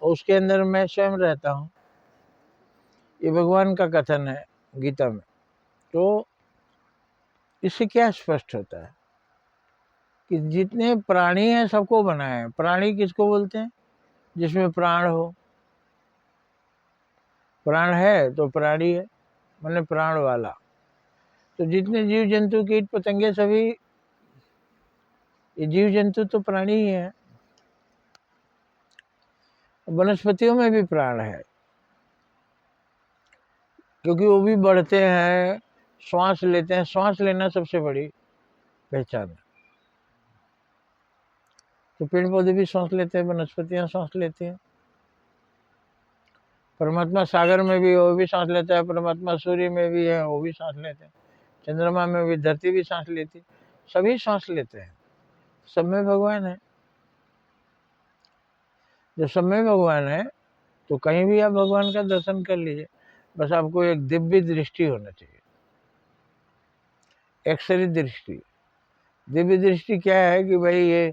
और उसके अंदर मैं स्वयं रहता हूँ। ये भगवान का कथन है गीता में। तो इससे क्या स्पष्ट होता है कि जितने प्राणी हैं सबको बनाया है। प्राणी किसको बोलते हैं? जिसमें प्राण हो। प्राण है तो प्राणी है, माने प्राण वाला। तो जितने जीव जंतु कीट पतंगे सभी, ये जीव जंतु तो प्राणी ही है। वनस्पतियों में भी प्राण है, क्योंकि वो भी बढ़ते हैं, श्वास लेते हैं। श्वास लेना सबसे बड़ी पहचान है। तो पेड़ पौधे भी सांस लेते हैं, वनस्पतियां सांस लेती हैं। परमात्मा सागर में भी वो भी सांस लेता है, परमात्मा सूर्य में भी है वो भी सांस लेते हैं, चंद्रमा में भी, धरती भी सांस लेती है, सभी सांस लेते हैं। सब में भगवान है। जब सब में भगवान है तो कहीं भी आप भगवान का दर्शन कर लीजिए। बस आपको एक दिव्य दृष्टि होना चाहिए, एक्सरे दृष्टि। दिव्य दृष्टि क्या है कि भाई ये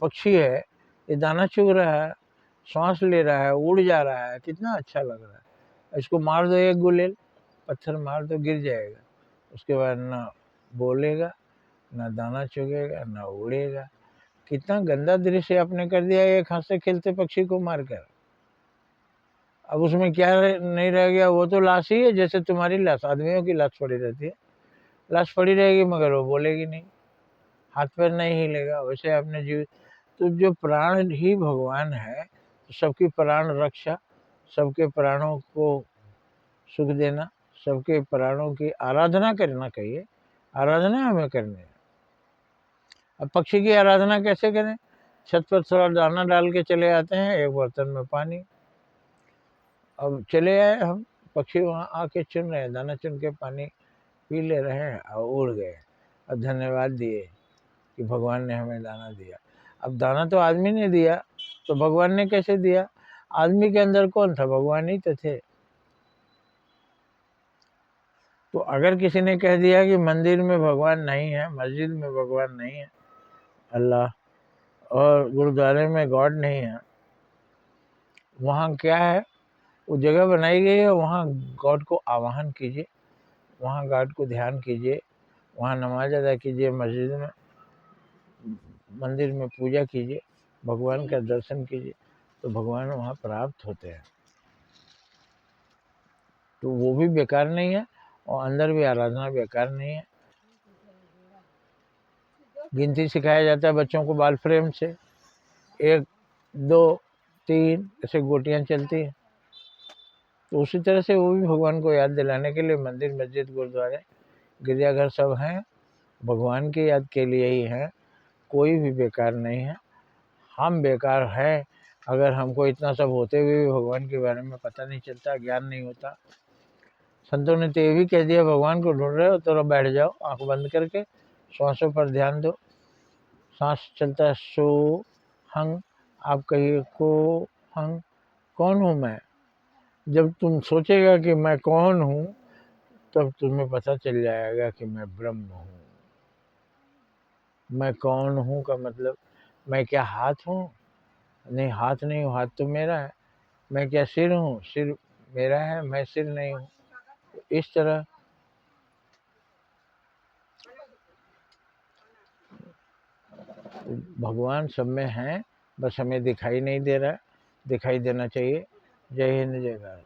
पक्षी है, ये दाना चुग रहा है, सांस ले रहा है, उड़ जा रहा है, कितना अच्छा लग रहा है। इसको मार दो एक गुलेल, पत्थर मार दो, गिर जाएगा। उसके बाद ना बोलेगा, ना दाना चुगेगा, ना उड़ेगा। कितना गंदा दृश्य आपने कर दिया एक हंसते खेलते पक्षी को मारकर। अब उसमें क्या नहीं रह गया? वो तो लाश ही है, जैसे तुम्हारी लाश, आदमियों की लाश पड़ी रहती है। लाश पड़ी रहेगी मगर वो बोलेगी नहीं, हाथ पैर नहीं हिलेगा। वैसे आपने जीव, तो जो प्राण ही भगवान है, सबकी प्राण रक्षा, सबके प्राणों को सुख देना, सबके प्राणों की आराधना करना कहिए। आराधना हमें करनी है। अब पक्षी की आराधना कैसे करें? छत पर थोड़ा दाना डाल के चले आते हैं, एक बर्तन में पानी। अब चले आए हम, पक्षी वहाँ आके चुन रहे हैं, दाना चुन के पानी पी ले रहे हैं और उड़ गए। और धन्यवाद दिए कि भगवान ने हमें दाना दिया। अब दाना तो आदमी ने दिया, तो भगवान ने कैसे दिया? आदमी के अंदर कौन था? भगवान ही तो थे। तो अगर किसी ने कह दिया कि मंदिर में भगवान नहीं है, मस्जिद में भगवान नहीं है, अल्लाह, और गुरुद्वारे में गॉड नहीं है, वहाँ क्या है? वो जगह बनाई गई है, वहाँ गॉड को आवाहन कीजिए, वहाँ गॉड को ध्यान कीजिए, वहाँ नमाज अदा कीजिए, मस्जिद में, मंदिर में पूजा कीजिए, भगवान का दर्शन कीजिए, तो भगवान वहाँ प्राप्त होते हैं। तो वो भी बेकार नहीं है और अंदर भी आराधना बेकार नहीं है। गिनती सिखाया जाता है बच्चों को बाल फ्रेम से, 1 2 3 ऐसे गोटियाँ चलती हैं। तो उसी तरह से वो भी भगवान को याद दिलाने के लिए मंदिर, मस्जिद, गुरुद्वारे, गिरजाघर सब हैं, भगवान की याद के लिए ही हैं। कोई भी बेकार नहीं है। हम बेकार हैं अगर हमको इतना सब होते हुए भी भगवान के बारे में पता नहीं चलता, ज्ञान नहीं होता। संतों ने तो ये भी कह दिया, भगवान को ढूंढ रहे हो तो बैठ जाओ, आंख बंद करके श्वासों पर ध्यान दो। सांस चलता है, सो हंग, आप कहिए को हंग, कौन हूँ मैं? जब तुम सोचेगा कि मैं कौन हूँ, तब तुम्हें पता चल जाएगा कि मैं ब्रह्म हूँ। मैं कौन हूँ का मतलब, मैं क्या हाथ हूँ? नहीं, हाथ नहीं हूँ, हाथ तो मेरा है। मैं क्या सिर हूँ? सिर मेरा है, मैं सिर नहीं हूँ। इस तरह भगवान सब में हैं, बस हमें दिखाई नहीं दे रहा है, दिखाई देना चाहिए। जय हिंद, जय भारत।